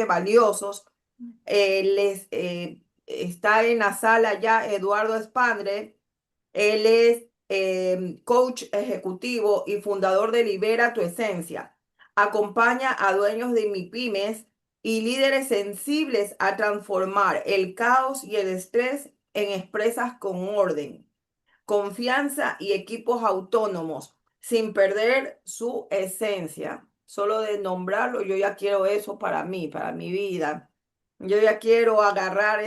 valiosos. Está en la sala ya Eduardo Spandre. Él es coach ejecutivo y fundador de Libera tu Esencia. Acompaña a dueños de MIPIMES y líderes sensibles a transformar el caos y el estrés en empresas con orden, confianza y equipos autónomos, sin perder su esencia. Solo de nombrarlo, yo ya quiero eso para mí, para mi vida. Yo ya quiero agarrar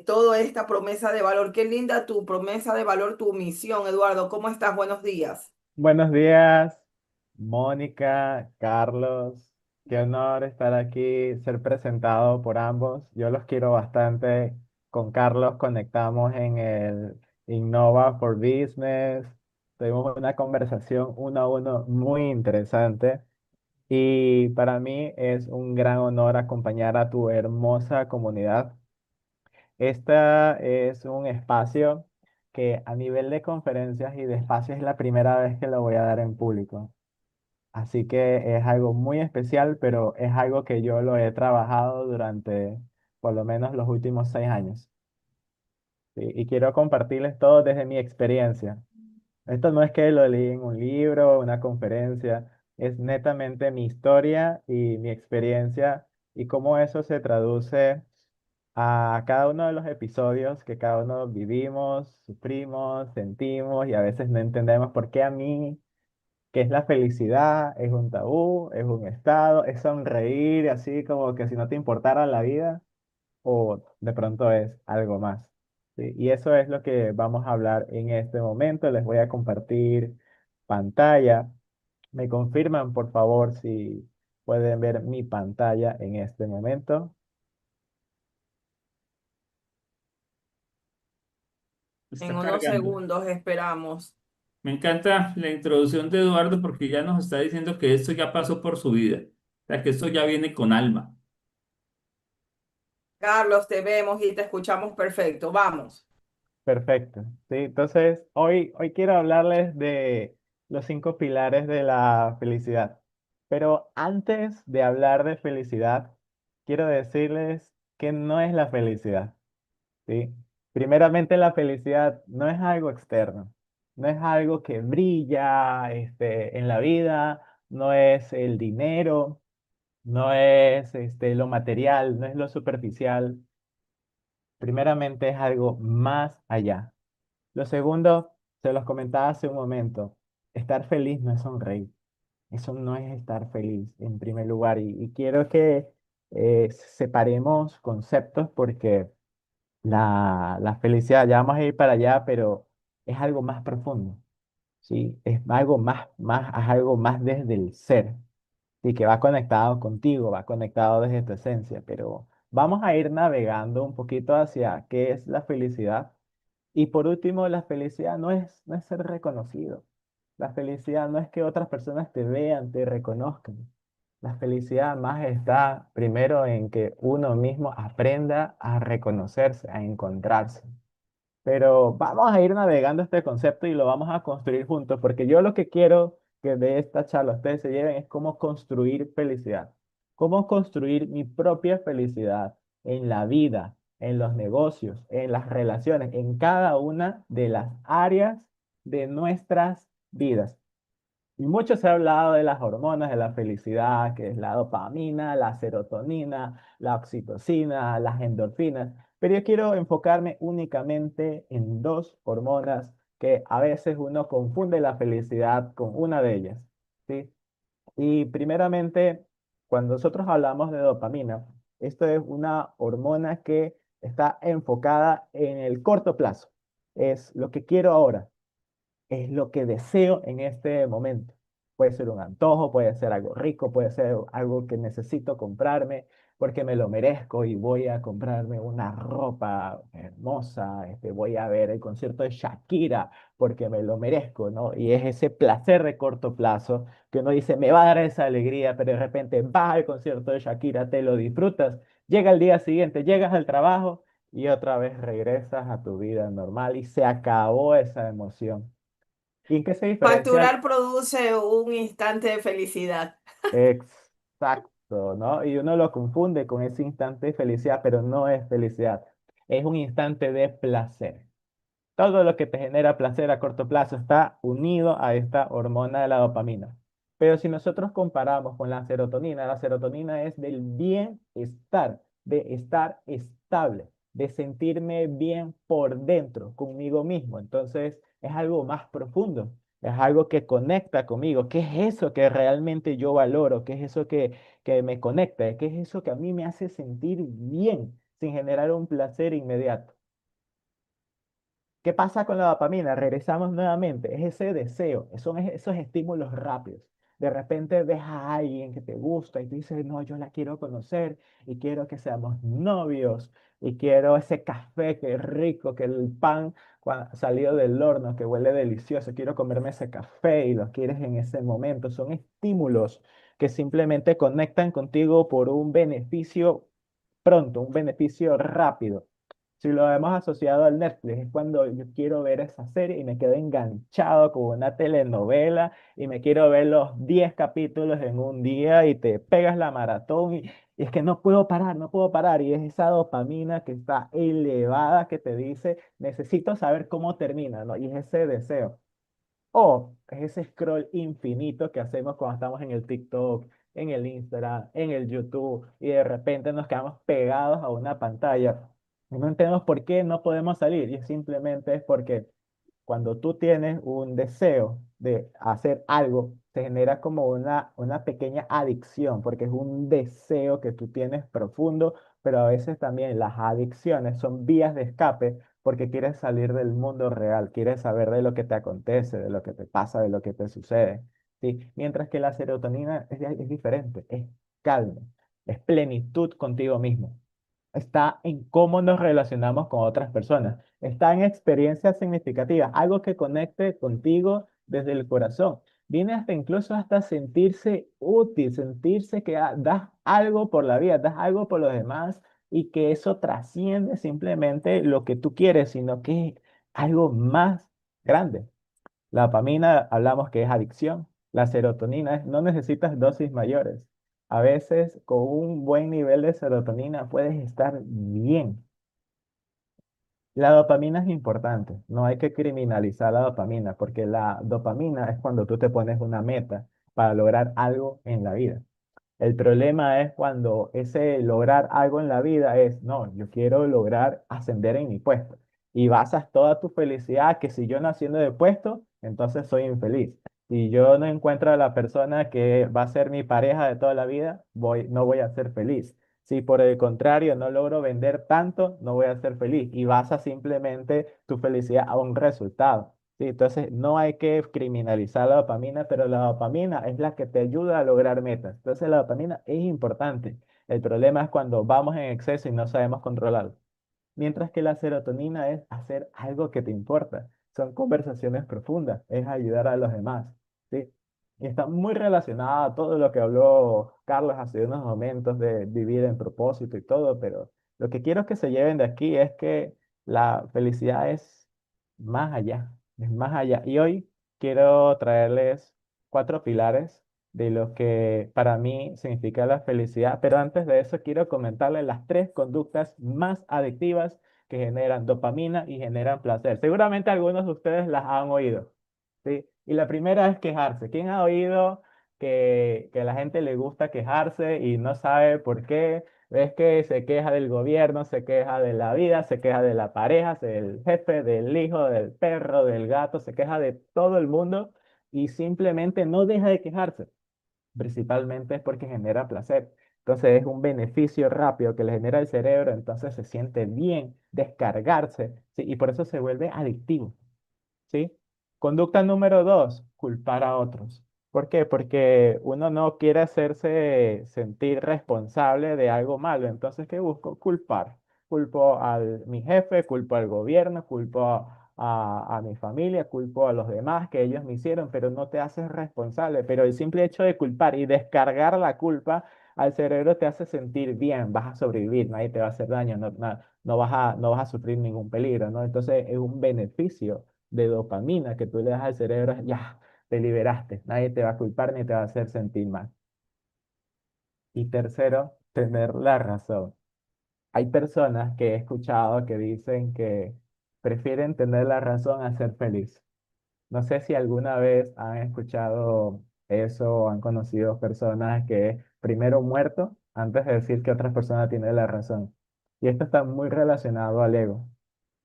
toda esta promesa de valor. Qué linda tu promesa de valor, tu misión, Eduardo. ¿Cómo estás? Buenos días. Buenos días, Mónica, Carlos. Qué honor estar aquí, ser presentado por ambos. Yo los quiero bastante. Con Carlos conectamos en el Innova for Business. Tuvimos una conversación uno a uno muy interesante. Y para mí es un gran honor acompañar a tu hermosa comunidad. Este es un espacio que a nivel de conferencias y de espacio es la primera vez que lo voy a dar en público. Así que es algo muy especial, pero es algo que yo lo he trabajado durante por lo menos los últimos 6 años. ¿Sí? Y quiero compartirles todo desde mi experiencia. Esto no es que lo leí en un libro, una conferencia, es netamente mi historia y mi experiencia y cómo eso se traduce a cada uno de los episodios que cada uno vivimos, sufrimos, sentimos y a veces no entendemos por qué a mí, qué es la felicidad, es un tabú, es un estado, es sonreír así como que si no te importara la vida o de pronto es algo más. ¿Sí? Y eso es lo que vamos a hablar en este momento. Les voy a compartir pantalla. Me confirman, por favor, si pueden ver mi pantalla en este momento. En Está unos cargando. segundos esperamos. Me encanta la introducción de Eduardo porque ya nos está diciendo que esto ya pasó por su vida, o sea, que esto ya viene con alma. Carlos, te vemos y te escuchamos perfecto. Vamos. Perfecto. Sí, entonces hoy quiero hablarles de los 5 pilares de la felicidad. Pero antes de hablar de felicidad, quiero decirles que no es la felicidad. ¿Sí? Primeramente, la felicidad no es algo externo, no es algo que brilla en la vida, no es el dinero, no es lo material, no es lo superficial. Primeramente es algo más allá. Lo segundo, se los comentaba hace un momento, estar feliz no es sonreír, eso no es estar feliz en primer lugar y quiero que separemos conceptos porque la felicidad, ya vamos a ir para allá, pero es algo más profundo, ¿sí? Es es algo más desde el ser, y que va conectado contigo, va conectado desde tu esencia, pero vamos a ir navegando un poquito hacia qué es la felicidad. Y por último, la felicidad no es ser reconocido. La felicidad no es que otras personas te vean, te reconozcan. La felicidad más está primero en que uno mismo aprenda a reconocerse, a encontrarse. Pero vamos a ir navegando este concepto y lo vamos a construir juntos, porque yo lo que quiero que de esta charla ustedes se lleven es cómo construir felicidad, cómo construir mi propia felicidad en la vida, en los negocios, en las relaciones, en cada una de las áreas de nuestras vidas. Y mucho se ha hablado de las hormonas de la felicidad, que es la dopamina, la serotonina, la oxitocina, las endorfinas, pero yo quiero enfocarme únicamente en dos hormonas que a veces uno confunde la felicidad con una de ellas, ¿sí? Y primeramente, cuando nosotros hablamos de dopamina, esto es una hormona que está enfocada en el corto plazo. Es lo que quiero ahora, es lo que deseo en este momento. Puede ser un antojo, puede ser algo rico, puede ser algo que necesito comprarme porque me lo merezco y voy a comprarme una ropa hermosa, voy a ver el concierto de Shakira porque me lo merezco, ¿no? Y es ese placer de corto plazo que uno dice, me va a dar esa alegría, pero de repente vas al concierto de Shakira, te lo disfrutas, llega el día siguiente, llegas al trabajo y otra vez regresas a tu vida normal y se acabó esa emoción. ¿Y en qué se diferencia? Facturar produce un instante de felicidad. Exacto. ¿no? Y uno lo confunde con ese instante de felicidad, pero no es felicidad, es un instante de placer. Todo lo que te genera placer a corto plazo está unido a esta hormona de la dopamina. Pero si nosotros comparamos con la serotonina es del bienestar, de estar estable, de sentirme bien por dentro, conmigo mismo. Entonces es algo más profundo, es algo que conecta conmigo. ¿Qué es eso que realmente yo valoro? ¿Qué es eso que me conecta? ¿Qué es eso que a mí me hace sentir bien sin generar un placer inmediato? ¿Qué pasa con la dopamina? Regresamos nuevamente. Es ese deseo, son esos estímulos rápidos. De repente ves a alguien que te gusta y tú dices, no, yo la quiero conocer y quiero que seamos novios y quiero ese café que es rico, que el pan salido del horno que huele delicioso, quiero comerme ese café y lo quieres en ese momento. Son estímulos que simplemente conectan contigo por un beneficio pronto, un beneficio rápido. Si lo hemos asociado al Netflix, es cuando yo quiero ver esa serie y me quedo enganchado con una telenovela y me quiero ver los 10 capítulos en un día y te pegas la maratón y es que no puedo parar, no puedo parar. Y es esa dopamina que está elevada que te dice, necesito saber cómo termina, ¿no? Y es ese deseo. O es ese scroll infinito que hacemos cuando estamos en el TikTok, en el Instagram, en el YouTube y de repente nos quedamos pegados a una pantalla. Y no entendemos por qué no podemos salir y simplemente es porque cuando tú tienes un deseo de hacer algo, se genera como una pequeña adicción, porque es un deseo que tú tienes profundo, pero a veces también las adicciones son vías de escape porque quieres salir del mundo real, quieres saber de lo que te acontece, de lo que te pasa, de lo que te sucede, ¿sí? Mientras que la serotonina es diferente, es calma, es plenitud contigo mismo, está en cómo nos relacionamos con otras personas, está en experiencias significativas, algo que conecte contigo desde el corazón. Viene hasta incluso hasta sentirse útil, sentirse que das algo por la vida, das algo por los demás y que eso trasciende simplemente lo que tú quieres, sino que es algo más grande. La dopamina, hablamos que es adicción. La serotonina no necesitas dosis mayores. A veces con un buen nivel de serotonina puedes estar bien. La dopamina es importante. No hay que criminalizar la dopamina porque la dopamina es cuando tú te pones una meta para lograr algo en la vida. El problema es cuando ese lograr algo en la vida es, no, yo quiero lograr ascender en mi puesto. Y basas toda tu felicidad que si yo no asciendo de puesto, entonces soy infeliz. Si yo no encuentro a la persona que va a ser mi pareja de toda la vida, no voy a ser feliz. Si por el contrario no logro vender tanto, no voy a ser feliz. Y basas simplemente tu felicidad a un resultado. Sí, entonces no hay que criminalizar la dopamina, pero la dopamina es la que te ayuda a lograr metas. Entonces la dopamina es importante. El problema es cuando vamos en exceso y no sabemos controlarlo. Mientras que la serotonina es hacer algo que te importa. Son conversaciones profundas, es ayudar a los demás. ¿Sí? Y está muy relacionada a todo lo que habló Carlos hace unos momentos de vivir en propósito y todo, pero lo que quiero que se lleven de aquí es que la felicidad más allá, es más allá. Y hoy quiero traerles 4 pilares de lo que para mí significa la felicidad, pero antes de eso quiero comentarles las 3 conductas más adictivas que generan dopamina y generan placer. Seguramente algunos de ustedes las han oído, ¿sí? Y la primera es quejarse. ¿Quién ha oído que a la gente le gusta quejarse y no sabe por qué? Ves que se queja del gobierno, se queja de la vida, se queja de la pareja, del jefe, del hijo, del perro, del gato, se queja de todo el mundo y simplemente no deja de quejarse. Principalmente es porque genera placer. Entonces es un beneficio rápido que le genera el cerebro, entonces se siente bien descargarse, ¿sí? Y por eso se vuelve adictivo. ¿Sí? Conducta número 2, culpar a otros. ¿Por qué? Porque uno no quiere hacerse sentir responsable de algo malo. Entonces, ¿qué busco? Culpar. Culpo a mi jefe, culpo al gobierno, culpo a mi familia, culpo a los demás que ellos me hicieron, pero no te haces responsable. Pero el simple hecho de culpar y descargar la culpa al cerebro te hace sentir bien, vas a sobrevivir, nadie te va a hacer daño, no vas a sufrir ningún peligro, ¿no? Entonces es un beneficio de dopamina que tú le das al cerebro, ya, te liberaste, nadie te va a culpar ni te va a hacer sentir mal. Y tercero, tener la razón. Hay personas que he escuchado que dicen que prefieren tener la razón a ser feliz. No sé si alguna vez han escuchado eso o han conocido personas que primero muerto antes de decir que otras personas tienen la razón. Y esto está muy relacionado al ego.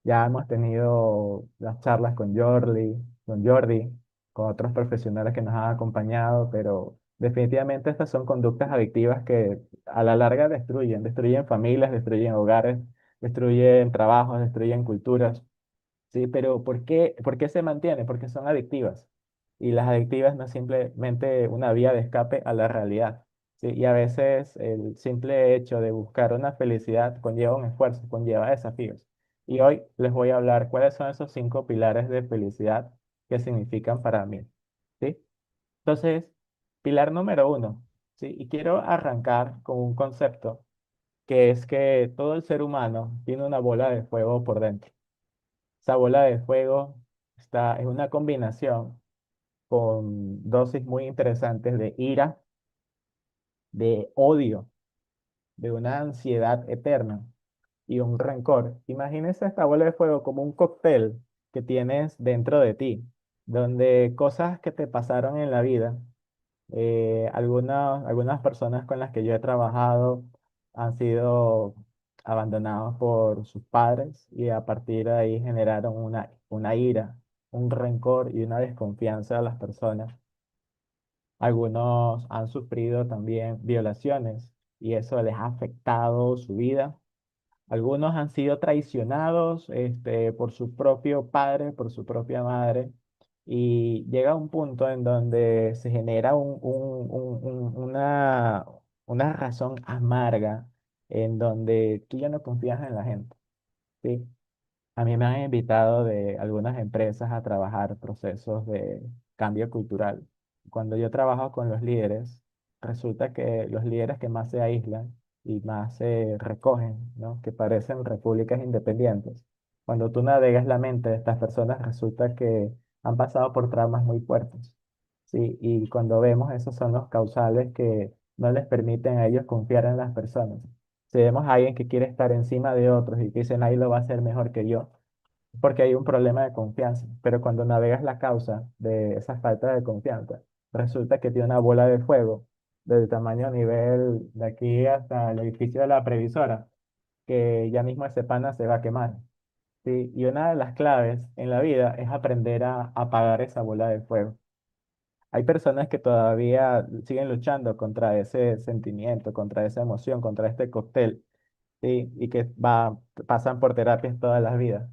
Ya hemos tenido las charlas con Jordi, con otros profesionales que nos han acompañado, pero definitivamente estas son conductas adictivas que a la larga destruyen familias, destruyen hogares, destruyen trabajos, destruyen culturas. Sí, pero por qué se mantiene? Porque son adictivas. Y las adictivas no es simplemente una vía de escape a la realidad. Sí, y a veces el simple hecho de buscar una felicidad conlleva un esfuerzo, conlleva desafíos. Y hoy les voy a hablar cuáles son esos 5 pilares de felicidad que significan para mí. ¿Sí? Entonces, pilar número 1. ¿Sí? Y quiero arrancar con un concepto que es que todo el ser humano tiene una bola de fuego por dentro. Esa bola de fuego está en una combinación con dosis muy interesantes de ira, de odio, de una ansiedad eterna y un rencor. Imagínese esta bola de fuego como un cóctel que tienes dentro de ti, donde cosas que te pasaron en la vida, algunas personas con las que yo he trabajado han sido abandonados por sus padres y a partir de ahí generaron una ira, un rencor y una desconfianza a las personas. Algunos han sufrido también violaciones y eso les ha afectado su vida. Algunos han sido traicionados por su propio padre, por su propia madre, y llega un punto en donde se genera una razón amarga en donde tú ya no confías en la gente, ¿sí? A mí me han invitado de algunas empresas a trabajar procesos de cambio cultural. Cuando yo trabajo con los líderes, resulta que los líderes que más se aíslan y más se recogen, ¿no? Que parecen repúblicas independientes. Cuando tú navegas la mente de estas personas, resulta que han pasado por traumas muy fuertes, ¿sí? Y cuando vemos, esos son los causales que no les permiten a ellos confiar en las personas. Si vemos a alguien que quiere estar encima de otros y que dice nadie lo va a hacer mejor que yo, porque hay un problema de confianza. Pero cuando navegas la causa de esa falta de confianza, resulta que tiene una bola de fuego del tamaño a nivel de aquí hasta el edificio de la previsora, que ya mismo ese pana se va a quemar. ¿Sí? Y una de las claves en la vida es aprender a apagar esa bola de fuego. Hay personas que todavía siguen luchando contra ese sentimiento, contra esa emoción, contra este cóctel, ¿sí? Y que pasan por terapias todas las vidas.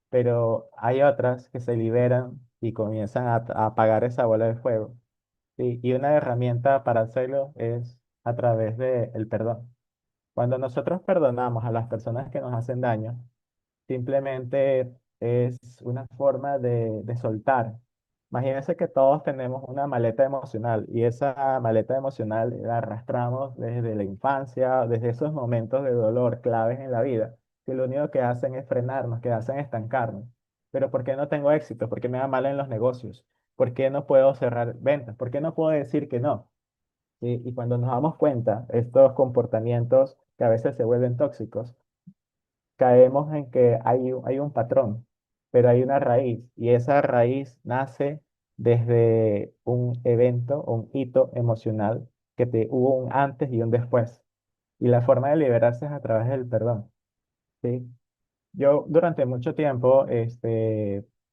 Pero hay otras que se liberan y comienzan a apagar esa bola de fuego, ¿sí? Y una herramienta para hacerlo es a través del perdón. Cuando nosotros perdonamos a las personas que nos hacen daño, simplemente es una forma de soltar. Imagínense que todos tenemos una maleta emocional y esa maleta emocional la arrastramos desde la infancia, desde esos momentos de dolor claves en la vida, que lo único que hacen es frenarnos, que hacen estancarnos. Pero ¿por qué no tengo éxito? ¿Por qué me va mal en los negocios? ¿Por qué no puedo cerrar ventas? ¿Por qué no puedo decir que no? Y cuando nos damos cuenta, estos comportamientos que a veces se vuelven tóxicos, caemos en que hay un patrón, pero hay una raíz, y esa raíz nace desde un evento o un hito emocional hubo un antes y un después. Y la forma de liberarse es a través del perdón, ¿sí? Yo durante mucho tiempo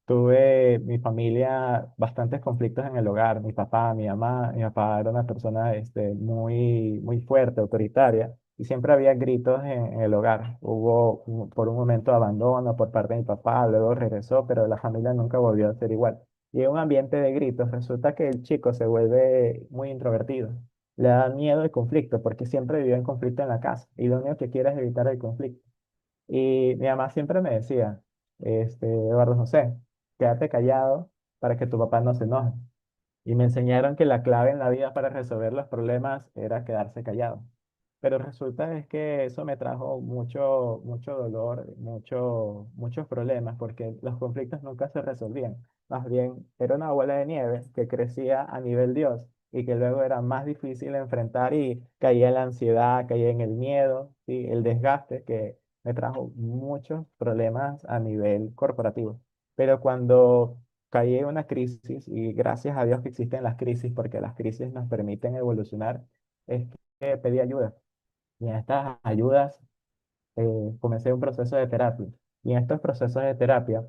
tuve mi familia bastantes conflictos en el hogar. Mi papá, mi mamá, mi papá era una persona muy fuerte, autoritaria, y siempre había gritos en el hogar. Hubo por un momento abandono por parte de mi papá, luego regresó, pero la familia nunca volvió a ser igual. Y en un ambiente de gritos resulta que el chico se vuelve muy introvertido. Le da miedo el conflicto porque siempre vivió en conflicto en la casa y lo único que quiere es evitar el conflicto. Y mi mamá siempre me decía, Eduardo José, quédate callado para que tu papá no se enoje. Y me enseñaron que la clave en la vida para resolver los problemas era quedarse callado. Pero resulta es que eso me trajo mucho dolor, muchos problemas, porque los conflictos nunca se resolvían. Más bien, era una bola de nieve que crecía a nivel Dios y que luego era más difícil enfrentar y caía en la ansiedad, caía en el miedo, ¿sí? El desgaste que me trajo muchos problemas a nivel corporativo. Pero cuando caí en una crisis, y gracias a Dios que existen las crisis, porque las crisis nos permiten evolucionar, es que pedí ayuda. Y en estas ayudas comencé un proceso de terapia. Y en estos procesos de terapia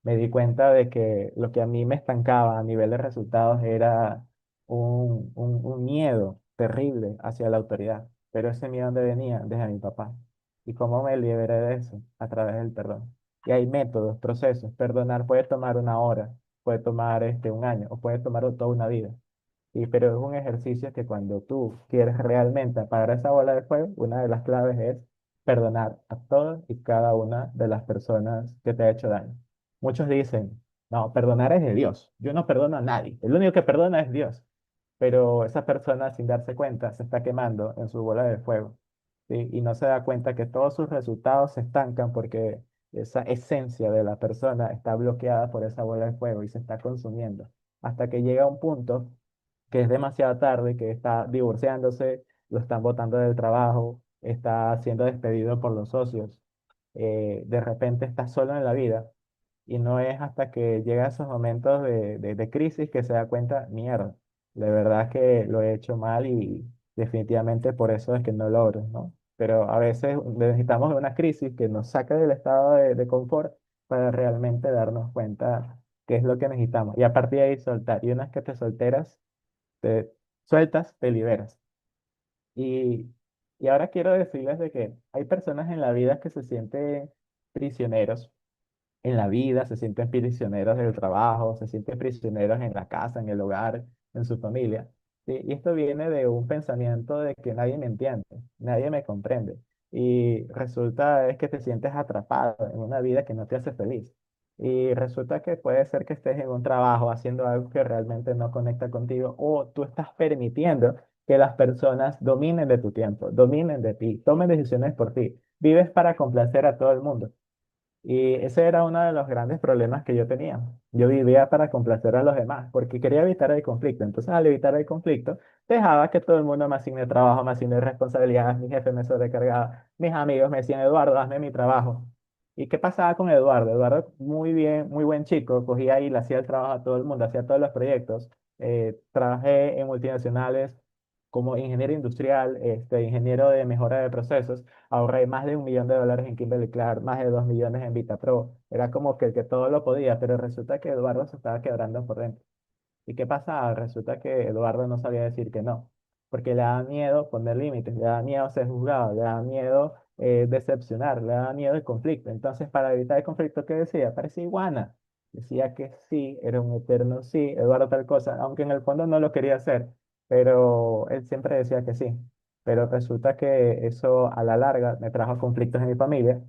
me di cuenta de que lo que a mí me estancaba a nivel de resultados era un miedo terrible hacia la autoridad. Pero ese miedo ¿dónde venía? Desde mi papá. ¿Y cómo me liberé de eso? A través del perdón. Y hay métodos, procesos. Perdonar puede tomar una hora, puede tomar un año o puede tomar toda una vida. Pero es un ejercicio que cuando tú quieres realmente apagar esa bola de fuego, una de las claves es perdonar a todas y cada una de las personas que te ha hecho daño. Muchos dicen, no, perdonar es de Dios. Yo no perdono a nadie. El único que perdona es Dios. Pero esa persona, sin darse cuenta, se está quemando en su bola de fuego, ¿sí? Y no se da cuenta que todos sus resultados se estancan porque esa esencia de la persona está bloqueada por esa bola de fuego y se está consumiendo. Hasta que llega un punto que es demasiado tarde, que está divorciándose, lo están botando del trabajo, está siendo despedido por los socios, de repente está solo en la vida y no es hasta que llega a esos momentos de crisis que se da cuenta, mierda, de verdad que lo he hecho mal y definitivamente por eso es que no logro, ¿no? Pero a veces necesitamos de una crisis que nos saque del estado de confort para realmente darnos cuenta qué es lo que necesitamos. Y a partir de ahí soltar. Y una vez que te solteras, te sueltas, te liberas. Y, y ahora quiero decirles de que hay personas en la vida que se sienten prisioneros en la vida, se sienten prisioneros del trabajo, se sienten prisioneros en la casa, en el hogar, en su familia. ¿Sí? Y esto viene de un pensamiento de que nadie me entiende, nadie me comprende. Y resulta es que te sientes atrapado en una vida que no te hace feliz. Y resulta que puede ser que estés en un trabajo haciendo algo que realmente no conecta contigo o tú estás permitiendo que las personas dominen de tu tiempo, dominen de ti, tomen decisiones por ti. Vives para complacer a todo el mundo. Y ese era uno de los grandes problemas que yo tenía. Yo vivía para complacer a los demás, porque quería evitar el conflicto. Entonces, al evitar el conflicto, dejaba que todo el mundo me asigne trabajo, me asigne responsabilidades, mi jefe me sobrecargaba, mis amigos me decían, Eduardo, hazme mi trabajo. ¿Y qué pasaba con Eduardo? Eduardo, muy bien, muy buen chico, cogía y le hacía el trabajo a todo el mundo, hacía todos los proyectos. Trabajé en multinacionales como ingeniero industrial, ingeniero de mejora de procesos. Ahorré más de $1 millón en Kimberly-Clark, más de 2 millones en VitaPro. Era como que el que todo lo podía, pero resulta que Eduardo se estaba quebrando por dentro. ¿Y qué pasa? Resulta que Eduardo no sabía decir que no, porque le daba miedo poner límites, le daba miedo ser juzgado, le daba miedo decepcionar, le daba miedo el conflicto. Entonces, para evitar el conflicto, ¿qué decía? Parecía iguana. Decía que sí, era un eterno sí, Eduardo tal cosa, aunque en el fondo no lo quería hacer, pero él siempre decía que sí. Pero resulta que eso a la larga me trajo conflictos en mi familia.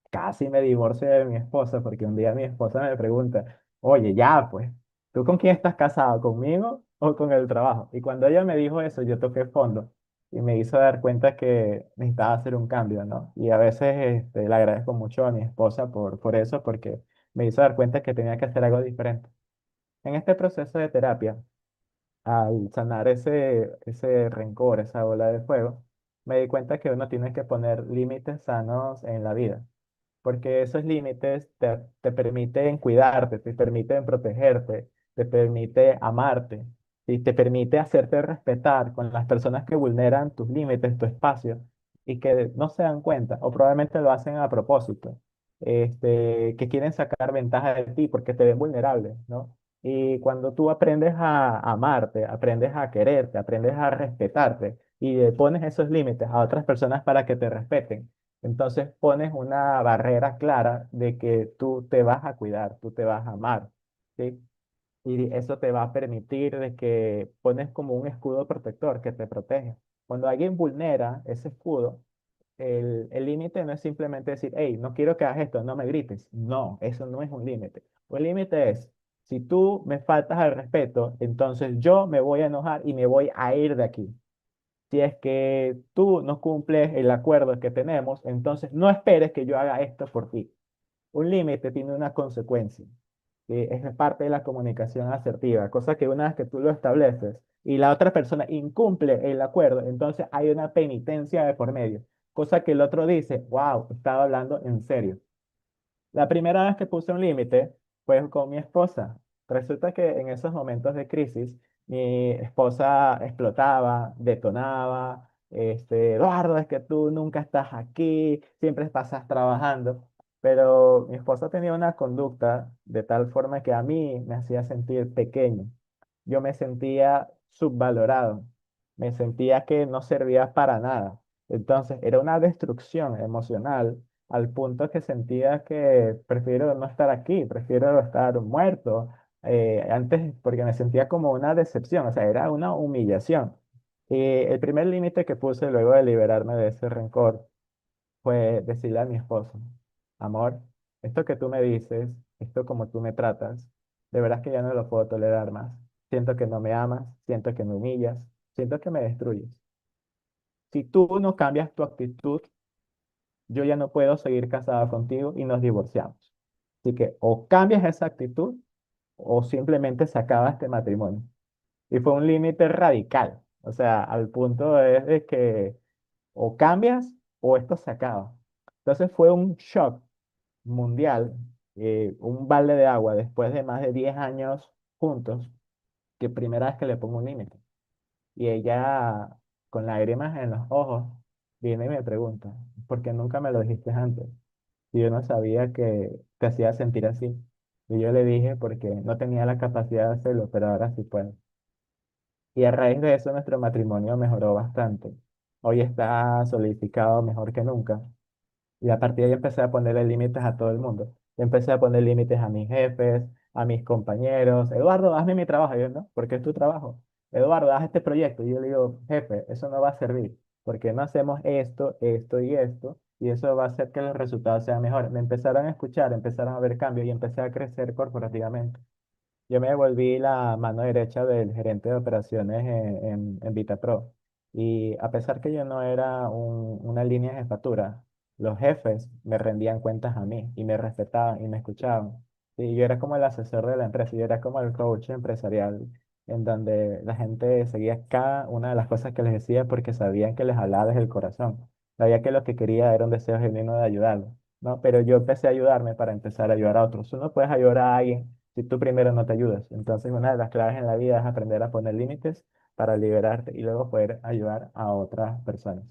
Casi me divorcio de mi esposa porque un día mi esposa me pregunta, oye, ya, pues, ¿tú con quién estás casado? ¿Conmigo o con el trabajo? Y cuando ella me dijo eso, yo toqué fondo y me hizo dar cuenta que necesitaba hacer un cambio, ¿no? Y a veces le agradezco mucho a mi esposa por eso, porque me hizo dar cuenta que tenía que hacer algo diferente. En este proceso de terapia, al sanar ese rencor, esa bola de fuego, me di cuenta que uno tiene que poner límites sanos en la vida porque esos límites te permiten cuidarte, te permiten protegerte, te permite amarte y te permite hacerte respetar con las personas que vulneran tus límites, tu espacio y que no se dan cuenta o probablemente lo hacen a propósito, que quieren sacar ventaja de ti porque te ven vulnerable, ¿no? Y cuando tú aprendes a amarte, aprendes a quererte, aprendes a respetarte y le pones esos límites a otras personas para que te respeten, entonces pones una barrera clara de que tú te vas a cuidar, tú te vas a amar, ¿sí? Y eso te va a permitir de que pones como un escudo protector que te protege. Cuando alguien vulnera ese escudo, el límite no es simplemente decir, hey, no quiero que hagas esto, no me grites. No, eso no es un límite. Un límite es, si tú me faltas al respeto, entonces yo me voy a enojar y me voy a ir de aquí. Si es que tú no cumples el acuerdo que tenemos, entonces no esperes que yo haga esto por ti. Un límite tiene una consecuencia. Es parte de la comunicación asertiva, cosa que una vez que tú lo estableces y la otra persona incumple el acuerdo, entonces hay una penitencia de por medio, cosa que el otro dice, wow, estaba hablando en serio. La primera vez que puse un límite fue con mi esposa. Resulta que en esos momentos de crisis, mi esposa explotaba, detonaba, Eduardo, es que tú nunca estás aquí, siempre pasas trabajando. Pero mi esposa tenía una conducta de tal forma que a mí me hacía sentir pequeño. Yo me sentía subvalorado, me sentía que no servía para nada. Entonces, era una destrucción emocional al punto que sentía que prefiero no estar aquí, prefiero estar muerto. Antes, porque me sentía como una decepción, o sea, era una humillación. Y el primer límite que puse luego de liberarme de ese rencor fue decirle a mi esposo, amor, esto que tú me dices, esto como tú me tratas, de verdad que ya no lo puedo tolerar más. Siento que no me amas, siento que me humillas, siento que me destruyes. Si tú no cambias tu actitud, yo ya no puedo seguir casada contigo y nos divorciamos. Así que o cambias esa actitud o simplemente se acaba este matrimonio. Y fue un límite radical, o sea, al punto de que o cambias o esto se acaba. Entonces fue un shock mundial, un balde de agua después de más de 10 años juntos, que primera vez que le pongo un límite. Y ella, con lágrimas en los ojos, viene y me pregunta, ¿por qué nunca me lo dijiste antes? Y yo no sabía que te hacía sentir así. Y yo le dije porque no tenía la capacidad de hacerlo, pero ahora sí puedo. Y a raíz de eso nuestro matrimonio mejoró bastante. Hoy está solidificado mejor que nunca. Y a partir de ahí empecé a ponerle límites a todo el mundo. Empecé a poner límites a mis jefes, a mis compañeros. Eduardo, hazme mi trabajo. Y yo, no, porque es tu trabajo. Eduardo, haz este proyecto. Y yo le digo, jefe, eso no va a servir. Porque no hacemos esto, esto y esto. Y eso va a hacer que los resultados sean mejores. Me empezaron a escuchar, empezaron a ver cambios y empecé a crecer corporativamente. Yo me volví la mano derecha del gerente de operaciones en VitaPro. Y a pesar que yo no era una línea de jefatura, los jefes me rendían cuentas a mí y me respetaban y me escuchaban. Y yo era como el asesor de la empresa, yo era como el coach empresarial, en donde la gente seguía cada una de las cosas que les decía porque sabían que les hablaba desde el corazón. Sabía que lo que quería era un deseo genuino de ayudarlos, ¿no? Pero yo empecé a ayudarme para empezar a ayudar a otros. Tú no puedes ayudar a alguien si tú primero no te ayudas. Entonces, una de las claves en la vida es aprender a poner límites para liberarte y luego poder ayudar a otras personas.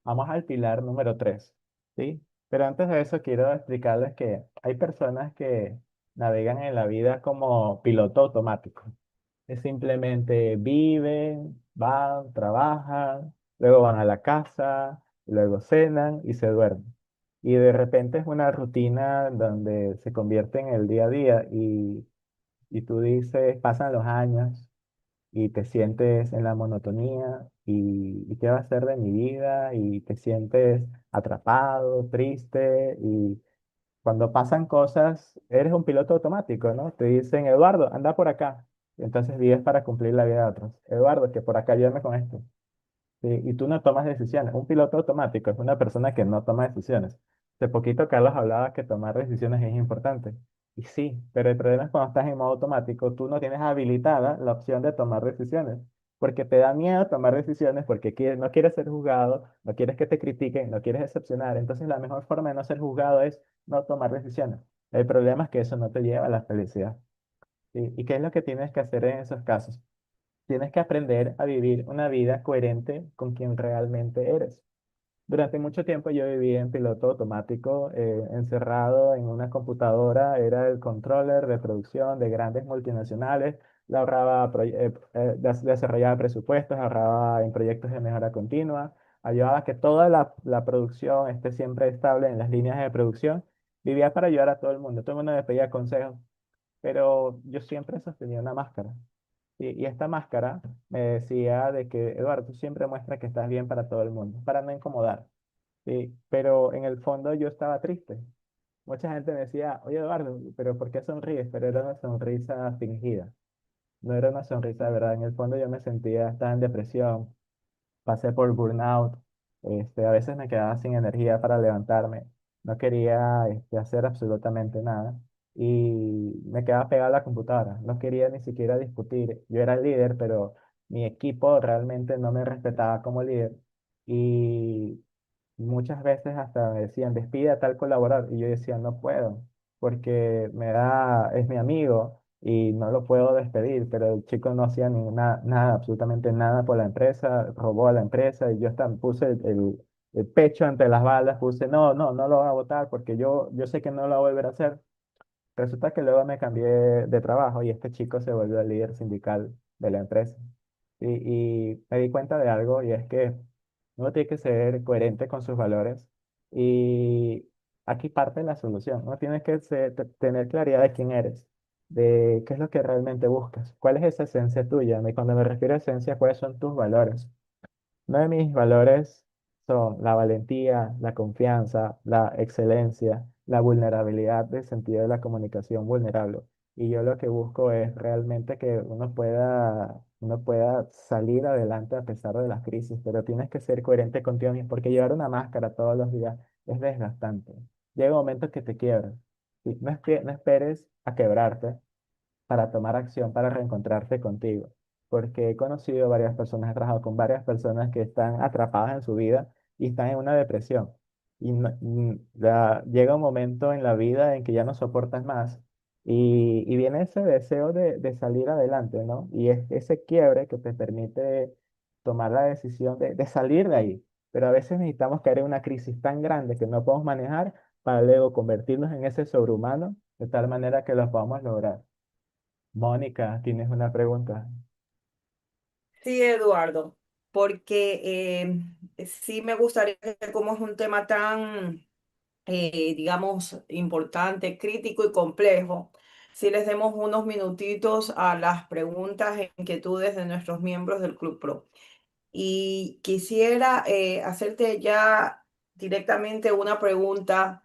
Vamos al pilar número 3, ¿sí? Pero antes de eso, quiero explicarles que hay personas que navegan en la vida como piloto automático. Es simplemente viven, van, trabajan, luego van a la casa, luego cenan y se duermen. Y de repente es una rutina donde se convierte en el día a día y tú dices, pasan los años y te sientes en la monotonía y qué va a ser de mi vida y te sientes atrapado, triste y cuando pasan cosas, eres un piloto automático, ¿no? Te dicen, Eduardo, anda por acá. Y entonces vives para cumplir la vida de otros. Eduardo, que por acá ayúdame con esto. Sí, y tú no tomas decisiones. Un piloto automático es una persona que no toma decisiones. Hace poquito Carlos hablaba que tomar decisiones es importante. Y sí, pero el problema es cuando estás en modo automático, tú no tienes habilitada la opción de tomar decisiones. Porque te da miedo tomar decisiones, porque no quieres ser juzgado, no quieres que te critiquen, no quieres decepcionar. Entonces la mejor forma de no ser juzgado es no tomar decisiones. El problema es que eso no te lleva a la felicidad. ¿Sí? ¿Y qué es lo que tienes que hacer en esos casos? Tienes que aprender a vivir una vida coherente con quien realmente eres. Durante mucho tiempo yo viví en piloto automático, encerrado en una computadora, era el controller de producción de grandes multinacionales, le ahorraba, desarrollaba presupuestos, ahorraba en proyectos de mejora continua, ayudaba a que toda la producción esté siempre estable en las líneas de producción, vivía para ayudar a todo el mundo me pedía consejos, pero yo siempre sostenía una máscara. Y esta máscara me decía de que, Eduardo, tú siempre muestras que estás bien para todo el mundo, para no incomodar. Sí, pero en el fondo yo estaba triste. Mucha gente me decía, oye Eduardo, pero ¿por qué sonríes? Pero era una sonrisa fingida, no era una sonrisa de verdad. En el fondo yo me sentía, estaba en depresión, pasé por burnout, a veces me quedaba sin energía para levantarme, no quería hacer absolutamente nada. y me quedaba pegado a la computadora. No quería ni siquiera discutir. Yo era el líder, pero mi equipo realmente no me respetaba como líder. Y muchas veces hasta me decían, despide a tal colaborador. Y yo decía, no puedo, porque es mi amigo y no lo puedo despedir. Pero el chico no hacía nada, absolutamente nada por la empresa, robó a la empresa y yo hasta puse el pecho ante las balas, puse, no lo voy a votar porque yo sé que no lo va a volver a hacer. Resulta que luego me cambié de trabajo y este chico se volvió el líder sindical de la empresa. Y me di cuenta de algo y es que uno tiene que ser coherente con sus valores y aquí parte la solución. Uno tiene que tener claridad de quién eres, de qué es lo que realmente buscas, cuál es esa esencia tuya. Y cuando me refiero a esencia, ¿cuáles son tus valores? Uno de mis valores son la valentía, la confianza, la excelencia, la vulnerabilidad del sentido de la comunicación vulnerable. Y yo lo que busco es realmente que uno pueda salir adelante a pesar de las crisis, pero tienes que ser coherente contigo mismo, porque llevar una máscara todos los días es desgastante. Llega un momento que te quiebras. Y no esperes a quebrarte para tomar acción, para reencontrarte contigo. Porque he conocido varias personas, he trabajado con varias personas que están atrapadas en su vida y están en una depresión. Y llega un momento en la vida en que ya no soportas más y viene ese deseo de salir adelante, ¿no? Y es ese quiebre que te permite tomar la decisión de salir de ahí. Pero a veces necesitamos caer en una crisis tan grande que no podemos manejar para luego convertirnos en ese sobrehumano de tal manera que lo podamos lograr. Mónica, ¿tienes una pregunta? Sí, Eduardo, porque sí me gustaría que como es un tema tan, digamos, importante, crítico y complejo, si les demos unos minutitos a las preguntas e inquietudes de nuestros miembros del Club Pro. Y quisiera hacerte ya directamente una pregunta.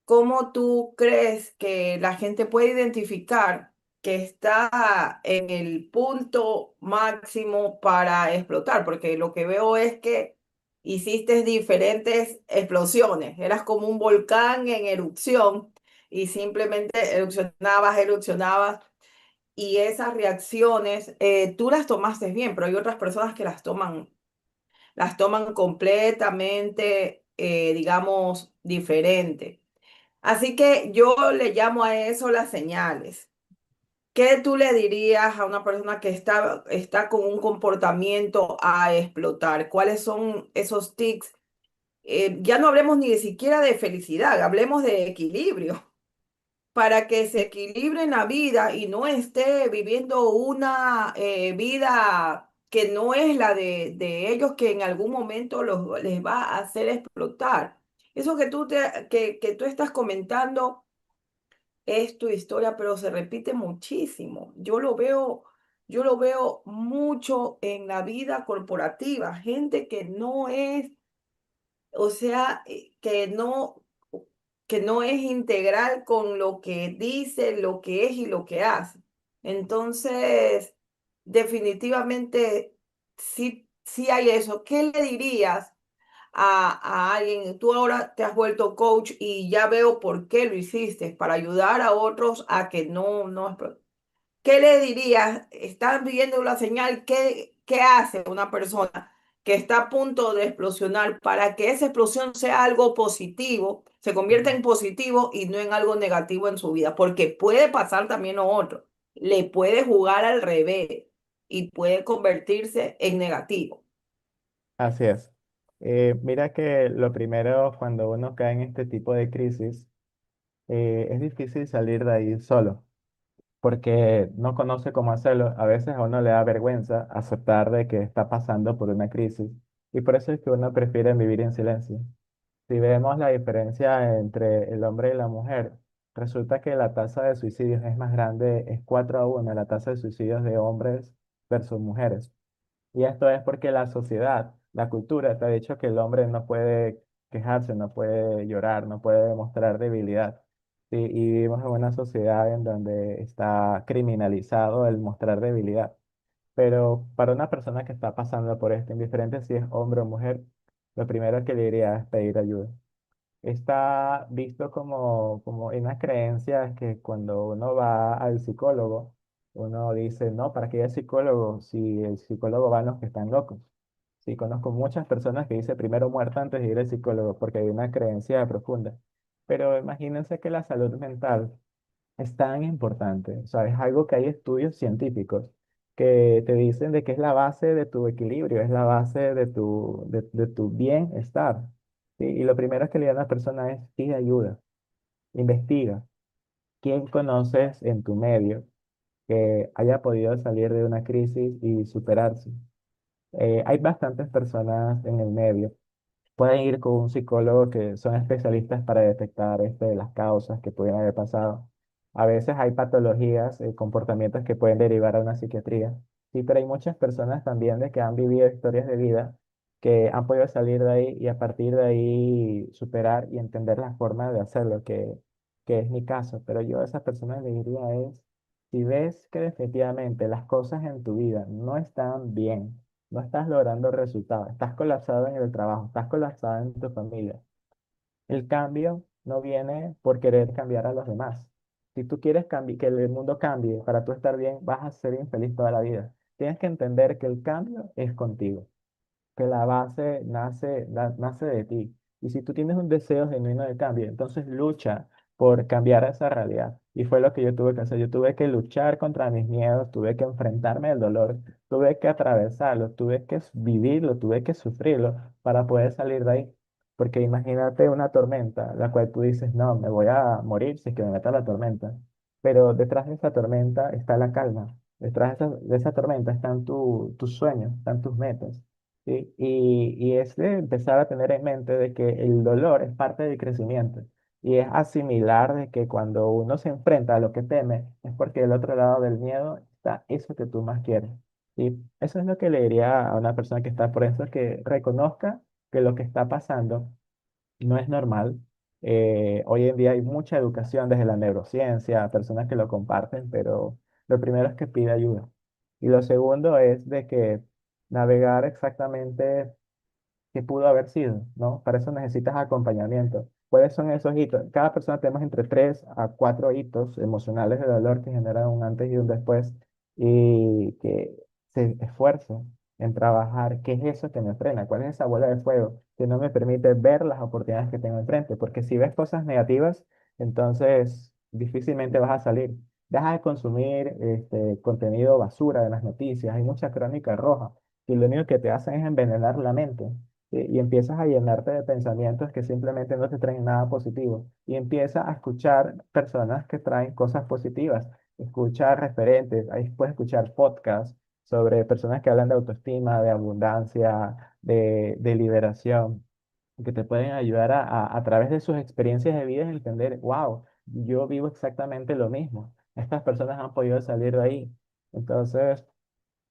¿Cómo tú crees que la gente puede identificar que está en el punto máximo para explotar? Porque lo que veo es que hiciste diferentes explosiones, eras como un volcán en erupción y simplemente erupcionabas y esas reacciones tú las tomaste bien, pero hay otras personas que las toman completamente, digamos, diferente. Así que yo le llamo a eso las señales. ¿Qué tú le dirías a una persona que está con un comportamiento a explotar? ¿Cuáles son esos tics? Ya no hablemos ni de siquiera de felicidad, hablemos de equilibrio, para que se equilibre en la vida y no esté viviendo una vida que no es la de ellos, que en algún momento les va a hacer explotar. Eso que tú estás comentando es tu historia, pero se repite muchísimo. Yo lo veo mucho en la vida corporativa, gente que no es, o sea, que no es integral con lo que dice, lo que es y lo que hace. Entonces, definitivamente, sí hay eso. ¿Qué le dirías a alguien? Tú ahora te has vuelto coach y ya veo por qué lo hiciste, para ayudar a otros a que no. ¿Qué le dirías? Estás viendo la señal. ¿Qué hace una persona que está a punto de explosionar para que esa explosión sea algo positivo, se convierta en positivo y no en algo negativo en su vida? Porque puede pasar también lo otro. Le puede jugar al revés y puede convertirse en negativo. Así es. Mira que lo primero cuando uno cae en este tipo de crisis, es difícil salir de ahí solo, porque no conoce cómo hacerlo. A veces a uno le da vergüenza aceptar de que está pasando por una crisis y por eso es que uno prefiere vivir en silencio. Si vemos la diferencia entre el hombre y la mujer, resulta que la tasa de suicidios es más grande, es 4-1 la tasa de suicidios de hombres versus mujeres. Y esto es porque la sociedad, la cultura te ha dicho que el hombre no puede quejarse, no puede llorar, no puede demostrar debilidad. Sí, y vivimos en una sociedad en donde está criminalizado el mostrar debilidad. Pero para una persona que está pasando por esto, indiferente si es hombre o mujer, lo primero que le diría es pedir ayuda. está visto como una creencia que cuando uno va al psicólogo, uno dice, no, ¿para qué ir al psicólogo si el psicólogo va a los que están locos? Sí, conozco muchas personas que dicen primero muerta antes de ir al psicólogo porque hay una creencia profunda. Pero imagínense que la salud mental es tan importante. O sea, es algo que hay estudios científicos que te dicen de que es la base de tu equilibrio, es la base de tu bienestar. ¿Sí? Y lo primero que le da a una persona es pide ayuda, investiga. ¿Quién conoces en tu medio que haya podido salir de una crisis y superarse? Hay bastantes personas en el medio. Pueden ir con un psicólogo que son especialistas para detectar las causas que pueden haber pasado. A veces hay patologías, comportamientos que pueden derivar a una psiquiatría. Sí, pero hay muchas personas también de que han vivido historias de vida que han podido salir de ahí y a partir de ahí superar y entender la forma de hacerlo, que es mi caso. Pero yo a esas personas le diría es, si ves que definitivamente las cosas en tu vida no están bien, no estás logrando resultados, estás colapsado en el trabajo, estás colapsado en tu familia. El cambio no viene por querer cambiar a los demás. Si tú quieres que el mundo cambie para tú estar bien, vas a ser infeliz toda la vida. Tienes que entender que el cambio es contigo, que la base nace de ti. Y si tú tienes un deseo genuino de cambio, entonces lucha por cambiar esa realidad. Y fue lo que yo tuve que hacer. Yo tuve que luchar contra mis miedos, tuve que enfrentarme al dolor, tuve que atravesarlo, tuve que vivirlo, tuve que sufrirlo para poder salir de ahí. Porque imagínate una tormenta, la cual tú dices, no, me voy a morir si es que me meta la tormenta. Pero detrás de esa tormenta está la calma. Detrás de esa tormenta están tus sueños, están tus metas. ¿Sí? Y es de empezar a tener en mente de que el dolor es parte del crecimiento y es asimilar de que cuando uno se enfrenta a lo que teme es porque del otro lado del miedo está eso que tú más quieres. Y eso es lo que le diría a una persona que está por eso, que reconozca que lo que está pasando no es normal. Hoy en día hay mucha educación desde la neurociencia, personas que lo comparten, pero lo primero es que pide ayuda. Y lo segundo es de que navegar exactamente qué pudo haber sido, ¿no? Para eso necesitas acompañamiento. ¿Cuáles son esos hitos? Cada persona tenemos entre 3 a 4 hitos emocionales de dolor que generan un antes y un después y que se esfuercen en trabajar qué es eso que me frena, cuál es esa bola de fuego que no me permite ver las oportunidades que tengo enfrente, porque si ves cosas negativas, entonces difícilmente vas a salir. Deja de consumir contenido basura de las noticias, hay mucha crónica roja y lo único que te hacen es envenenar la mente y empiezas a llenarte de pensamientos que simplemente no te traen nada positivo y empiezas a escuchar personas que traen cosas positivas, escucha referentes, ahí puedes escuchar podcasts sobre personas que hablan de autoestima, de abundancia, de liberación, que te pueden ayudar a través de sus experiencias de vida a entender, wow, yo vivo exactamente lo mismo, estas personas han podido salir de ahí. Entonces,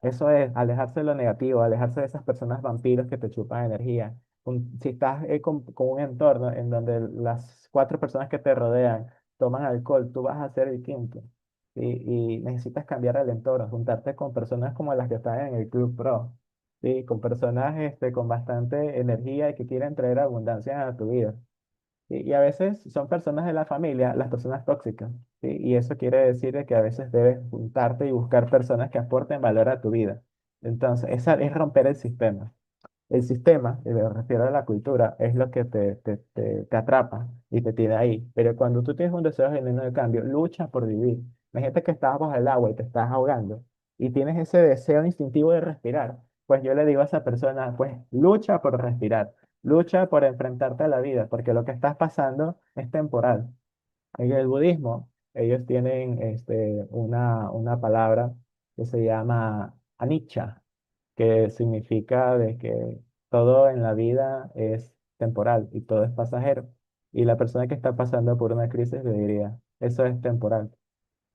eso es alejarse de lo negativo, alejarse de esas personas vampiros que te chupan energía. Si estás con un entorno en donde las 4 personas que te rodean toman alcohol, tú vas a ser el quinto. Y necesitas cambiar el entorno, juntarte con personas como las que están en el Club Pro, ¿sí? Con personas con bastante energía y que quieren traer abundancia a tu vida. Y a veces son personas de la familia, las personas tóxicas, ¿sí? Y eso quiere decir de que a veces debes juntarte y buscar personas que aporten valor a tu vida. Entonces, esa es romper el sistema. El sistema, y me refiero a la cultura, es lo que te atrapa y te tiene ahí. Pero cuando tú tienes un deseo genuino de cambio, lucha por vivir. Imagínate que estás bajo el agua y te estás ahogando y tienes ese deseo instintivo de respirar. Pues yo le digo a esa persona, pues lucha por respirar, lucha por enfrentarte a la vida, porque lo que estás pasando es temporal. En el budismo, ellos tienen una palabra que se llama anicca, que significa de que todo en la vida es temporal y todo es pasajero. Y la persona que está pasando por una crisis le diría, eso es temporal.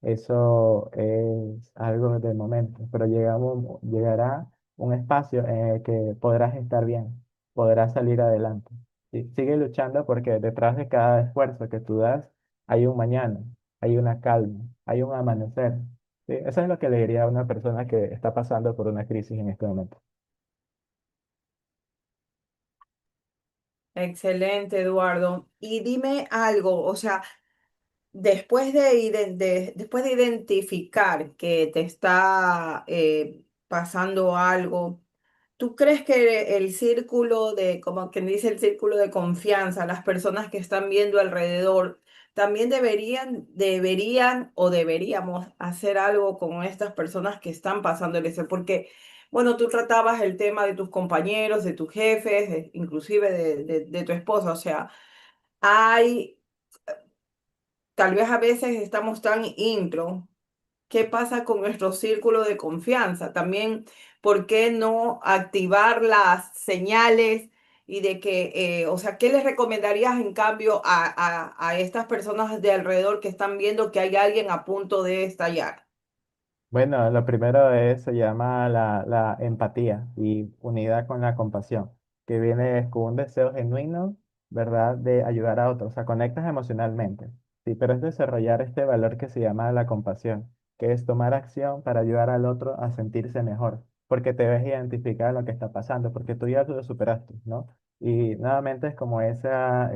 Eso es algo de momento, pero llegará un espacio en el que podrás estar bien, podrás salir adelante. Y sigue luchando porque detrás de cada esfuerzo que tú das hay un mañana, hay una calma, hay un amanecer. Sí, eso es lo que le diría a una persona que está pasando por una crisis en este momento. Excelente, Eduardo. Y dime algo, o sea, después de identificar que te está pasando algo, ¿tú crees que el círculo de, como quien dice, el círculo de confianza, las personas que están viendo alrededor, también deberían o deberíamos hacer algo con estas personas que están pasando el eso? Porque, bueno, tú tratabas el tema de tus compañeros, de tus jefes, inclusive de tu esposa, o sea, hay, tal vez a veces estamos tan intro. ¿Qué pasa con nuestro círculo de confianza? También, ¿por qué no activar las señales y de que, o sea, qué les recomendarías en cambio a estas personas de alrededor que están viendo que hay alguien a punto de estallar? Bueno, lo primero se llama la empatía y unida con la compasión, que viene con un deseo genuino, ¿verdad?, de ayudar a otros. O sea, conectas emocionalmente, sí, pero es desarrollar este valor que se llama la compasión, que es tomar acción para ayudar al otro a sentirse mejor, porque te ves identificado en lo que está pasando, porque tú ya lo superaste, ¿no? Y nuevamente es como esa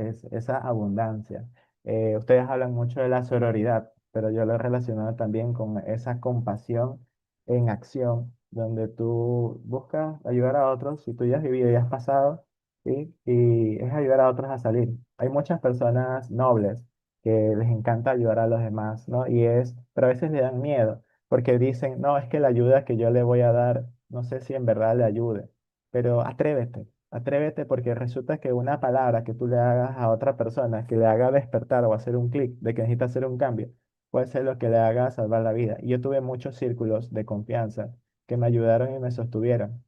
abundancia. Ustedes hablan mucho de la sororidad, pero yo lo he relacionado también con esa compasión en acción, donde tú buscas ayudar a otros, si tú ya has vivido y has pasado, ¿sí? Y es ayudar a otros a salir. Hay muchas personas nobles que les encanta ayudar a los demás, ¿no? Pero a veces le dan miedo, porque dicen, no, es que la ayuda que yo le voy a dar, no sé si en verdad le ayude, pero atrévete. Atrévete porque resulta que una palabra que tú le hagas a otra persona, que le haga despertar o hacer un clic de que necesita hacer un cambio, puede ser lo que le haga salvar la vida. Y yo tuve muchos círculos de confianza que me ayudaron y me sostuvieron.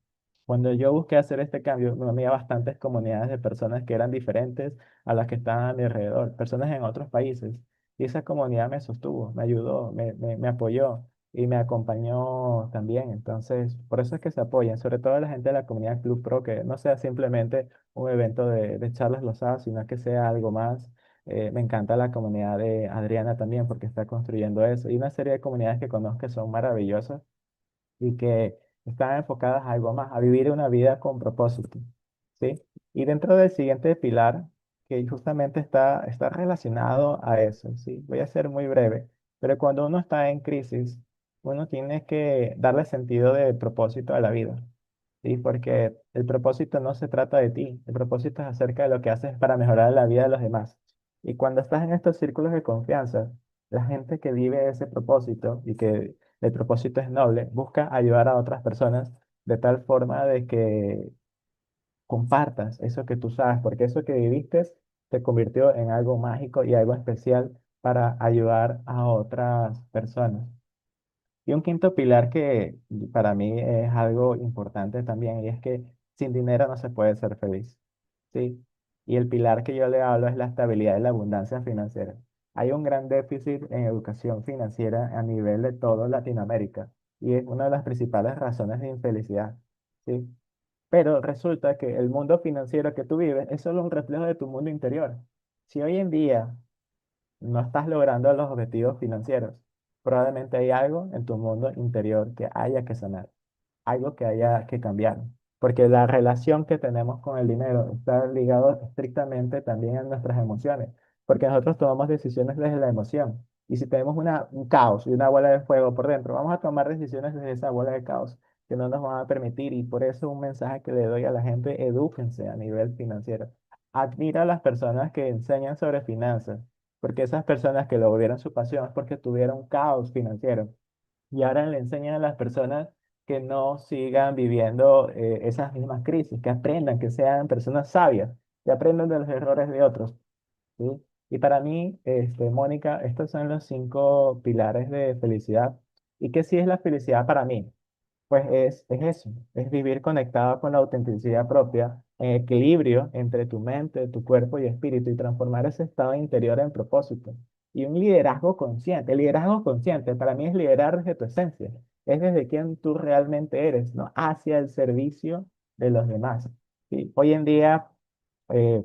Cuando yo busqué hacer este cambio, me uní a bastantes comunidades de personas que eran diferentes a las que estaban a mi alrededor, personas en otros países. Y esa comunidad me sostuvo, me ayudó, me apoyó y me acompañó también. Entonces, por eso es que se apoyan, sobre todo la gente de la comunidad Club Pro, que no sea simplemente un evento de charlas los sábados, sino que sea algo más. Me encanta la comunidad de Adriana también porque está construyendo eso. Y una serie de comunidades que conozco que son maravillosas y que están enfocadas a algo más, a vivir una vida con propósito, ¿sí? Y dentro del siguiente pilar, que justamente está relacionado a eso, ¿sí? Voy a ser muy breve, pero cuando uno está en crisis, uno tiene que darle sentido de propósito a la vida. Sí, porque el propósito no se trata de ti, el propósito es acerca de lo que haces para mejorar la vida de los demás. Y cuando estás en estos círculos de confianza, la gente que vive ese propósito y que el propósito es noble, busca ayudar a otras personas de tal forma de que compartas eso que tú sabes, porque eso que viviste se convirtió en algo mágico y algo especial para ayudar a otras personas. Y un quinto pilar que para mí es algo importante también, y es que sin dinero no se puede ser feliz, ¿sí? Y el pilar que yo le hablo es la estabilidad y la abundancia financiera. Hay un gran déficit en educación financiera a nivel de toda Latinoamérica, y es una de las principales razones de infelicidad, ¿sí? Pero resulta que el mundo financiero que tú vives es solo un reflejo de tu mundo interior. Si hoy en día no estás logrando los objetivos financieros, probablemente hay algo en tu mundo interior que haya que sanar, algo que haya que cambiar, porque la relación que tenemos con el dinero está ligado estrictamente también a nuestras emociones, porque nosotros tomamos decisiones desde la emoción. Y si tenemos un caos y una bola de fuego por dentro, vamos a tomar decisiones desde esa bola de caos que no nos van a permitir. Y por eso un mensaje que le doy a la gente, edúquense a nivel financiero. Admira a las personas que enseñan sobre finanzas, porque esas personas que lo volvieron su pasión es porque tuvieron caos financiero. Y ahora le enseñan a las personas que no sigan viviendo esas mismas crisis, que aprendan, que sean personas sabias, que aprendan de los errores de otros, ¿sí? Y para mí, Mónica, estos son los 5 pilares de felicidad. ¿Y qué sí es la felicidad para mí? Pues es eso, es vivir conectado con la autenticidad propia, en equilibrio entre tu mente, tu cuerpo y espíritu y transformar ese estado interior en propósito. Y un liderazgo consciente. El liderazgo consciente para mí es liderar desde tu esencia, es desde quien tú realmente eres, ¿no? Hacia el servicio de los demás. ¿Sí? Hoy en día eh,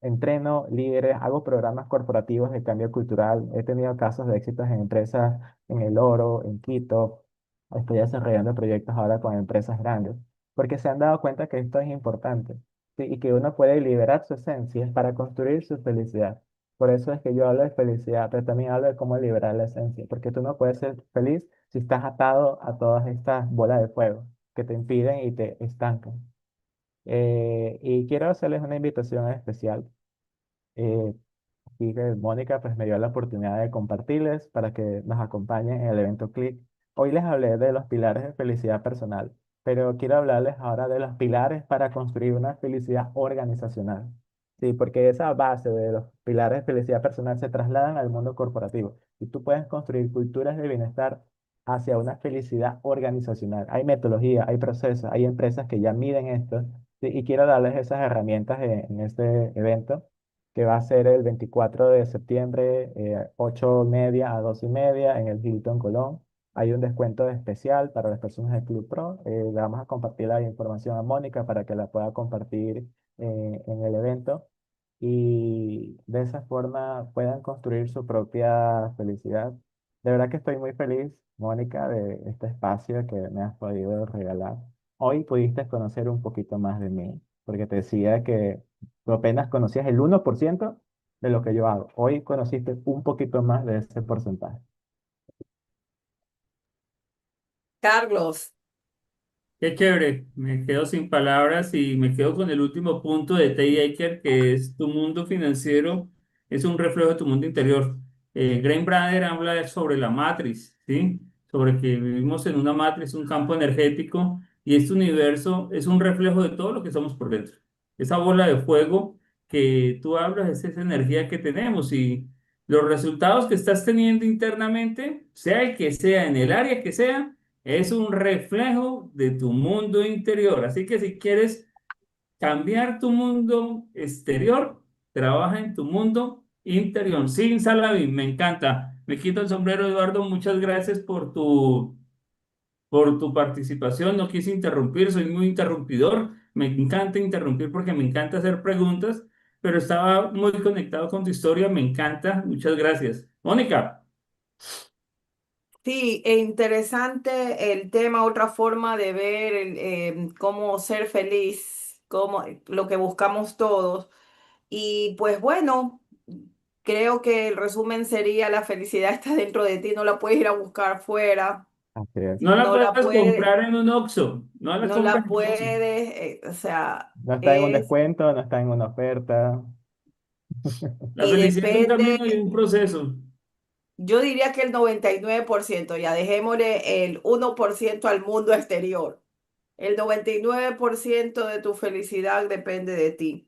entreno líderes, hago programas corporativos de cambio cultural, he tenido casos de éxitos en empresas en El Oro, en Quito. Estoy desarrollando proyectos ahora con empresas grandes, porque se han dado cuenta que esto es importante. ¿sí? Y que uno puede liberar su esencia para construir su felicidad. Por eso es que yo hablo de felicidad, pero también hablo de cómo liberar la esencia, porque tú no puedes ser feliz si estás atado a todas estas bolas de fuego que te impiden y te estancan. Y quiero hacerles una invitación especial. Eh, y que Mónica pues me dio la oportunidad de compartirles para que nos acompañen en el evento CLIC. Hoy les hablé de los pilares de felicidad personal, pero quiero hablarles ahora de los pilares para construir una felicidad organizacional. Sí, porque esa base de los pilares de felicidad personal se trasladan al mundo corporativo y tú puedes construir culturas de bienestar hacia una felicidad organizacional. Hay metodología, hay procesos, hay empresas que ya miden esto, sí, y quiero darles esas herramientas en este evento que va a ser el 24 de septiembre, 8:30 a 2:30 en el Hilton Colón. Hay un descuento especial para las personas del Club Pro. Le vamos a compartir la información a Mónica para que la pueda compartir en el evento y de esa forma puedan construir su propia felicidad. De verdad que estoy muy feliz, Mónica, de este espacio que me has podido regalar. Hoy pudiste conocer un poquito más de mí, porque te decía que tú apenas conocías el 1% de lo que yo hago. Hoy conociste un poquito más de ese porcentaje. Carlos, Qué chévere, me quedo sin palabras y me quedo con el último punto de Tay Aker, que es tu mundo financiero es un reflejo de tu mundo interior. Graham Brader habla sobre la matriz, ¿sí? Sobre que vivimos en una matriz, un campo energético, y este universo es un reflejo de todo lo que somos por dentro. Esa bola de fuego que tú hablas es esa energía que tenemos y los resultados que estás teniendo internamente, sea el que sea, en el área que sea, es un reflejo de tu mundo interior. Así que si quieres cambiar tu mundo exterior, trabaja en tu mundo interior. Sin Salavin, me encanta. Me quito el sombrero, Eduardo. Muchas gracias por tu participación. No quise interrumpir, soy muy interrumpidor. Me encanta interrumpir porque me encanta hacer preguntas, pero estaba muy conectado con tu historia. Me encanta. Muchas gracias. Mónica. sí, e interesante el tema, otra forma de ver cómo ser feliz, cómo, lo que buscamos todos. Y pues bueno, creo que el resumen sería la felicidad está dentro de ti, no la puedes ir a buscar fuera, Así es. No la no la puedes puedes, comprar en un Oxxo. No la no compras la en un Oxxo. puedes, o sea, No está en un es, descuento, no está en una oferta. La y felicidad es un depende. camino y un proceso. Yo diría que el 99%, ya dejémosle el 1% al mundo exterior. El 99% de tu felicidad depende de ti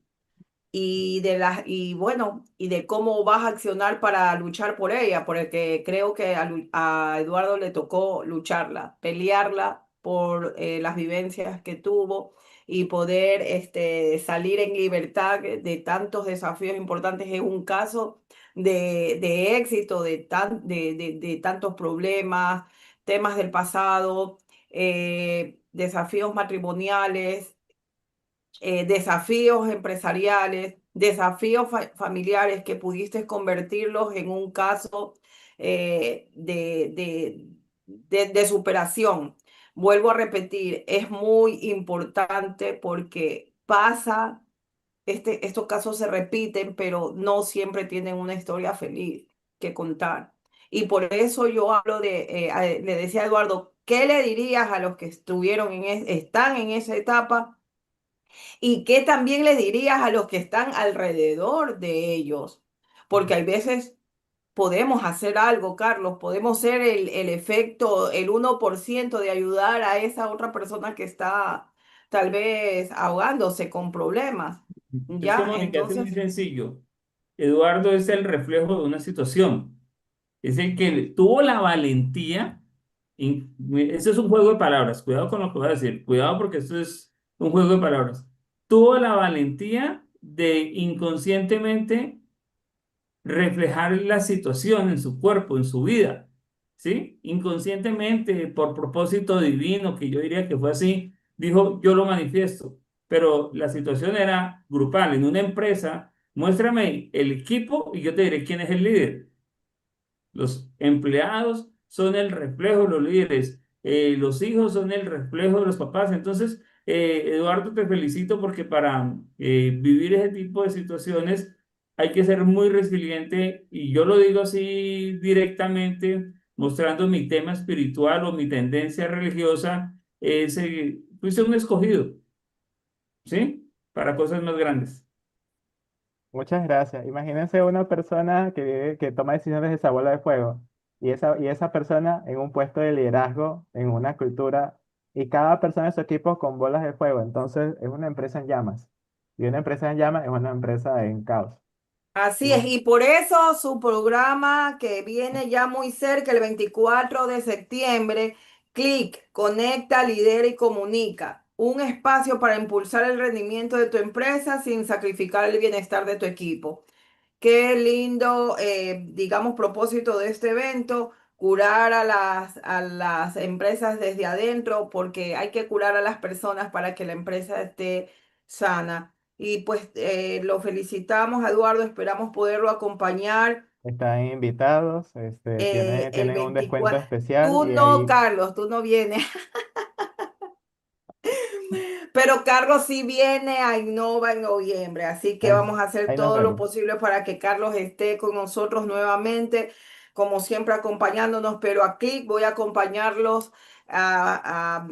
y bueno, y de cómo vas a accionar para luchar por ella, porque creo que a Eduardo le tocó lucharla, pelearla por las vivencias que tuvo y poder salir en libertad de tantos desafíos importantes. Es un caso de éxito, de tantos problemas, temas del pasado, desafíos matrimoniales, desafíos empresariales, desafíos familiares que pudiste convertirlos en un caso de superación. Vuelvo a repetir, es muy importante porque estos casos se repiten, pero no siempre tienen una historia feliz que contar. Y por eso yo hablo le decía a Eduardo, ¿qué le dirías a los que están en esa etapa? ¿Y qué también le dirías a los que están alrededor de ellos? Porque hay veces podemos hacer algo, Carlos, podemos ser el efecto, el 1% de ayudar a esa otra persona que está tal vez ahogándose con problemas. Es que ¿Ya? Mónica, es muy Entonces, sencillo. Eduardo es el reflejo de una situación. Es el que tuvo la valentía. Eso es un juego de palabras. Cuidado con lo que voy a decir. Cuidado porque esto es un juego de palabras. Tuvo la valentía de inconscientemente reflejar la situación en su cuerpo, en su vida, ¿sí? Inconscientemente, por propósito divino, que yo diría que fue así, dijo, yo lo manifiesto, pero la situación era grupal. En una empresa, muéstrame el equipo y yo te diré quién es el líder. Los empleados son el reflejo de los líderes, los hijos son el reflejo de los papás. Entonces, Eduardo, te felicito porque para vivir ese tipo de situaciones hay que ser muy resiliente y yo lo digo así directamente, mostrando mi tema espiritual o mi tendencia religiosa, es, fuiste un escogido, ¿sí? Para cosas más grandes. Muchas gracias. Imagínense una persona que toma decisiones de esa bola de fuego y esa persona en un puesto de liderazgo, en una cultura, y cada persona de su equipo con bolas de fuego. Entonces es una empresa en llamas. Y una empresa en llamas es una empresa en caos. Así es, Ima- y por eso su programa que viene ya muy cerca, el 24 de septiembre, Clic, conecta, lidera y comunica. Un espacio para impulsar el rendimiento de tu empresa sin sacrificar el bienestar de tu equipo. Qué lindo, digamos, propósito de este evento, curar a las empresas desde adentro, porque hay que curar a las personas para que la empresa esté sana. Y pues lo felicitamos, Eduardo, esperamos poderlo acompañar Están invitados, el tienen un descuento 24. especial Tú y no, ahí Carlos, tú no vienes. Pero Carlos sí viene a Innova en noviembre, así que es, vamos a hacer ahí nos todo lo vemos. posible para que Carlos esté con nosotros nuevamente, como siempre acompañándonos, pero aquí voy a acompañarlos a,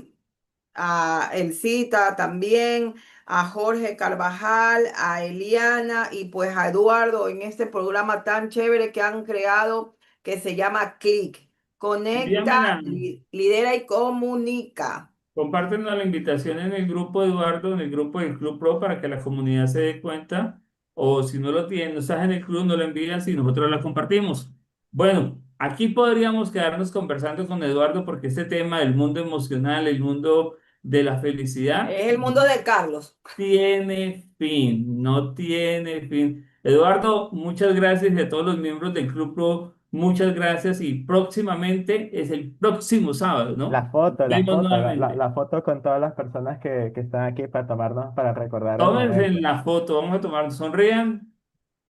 a Elcita también, a Jorge Carvajal, a Eliana y pues a Eduardo en este programa tan chévere que han creado que se llama Click. Conecta, Envíamela. lidera y comunica. Compártenos la invitación en el grupo, Eduardo, en el grupo del Club Pro para que la comunidad se dé cuenta. O si no lo tienen, no estás en el club, no lo envías y nosotros la compartimos. Bueno, aquí podríamos quedarnos conversando con Eduardo porque este tema del mundo emocional, el mundo de la felicidad, Es el mundo de Carlos. tiene fin, no tiene fin. Eduardo, muchas gracias y a todos los miembros del Club Pro, muchas gracias y próximamente es el próximo sábado, La ¿no? foto, Nos la vemos foto, la, la, nuevamente. la foto con todas las personas que están aquí para tomarnos, para recordar el Tómense momento. la foto, vamos a tomar, sonrían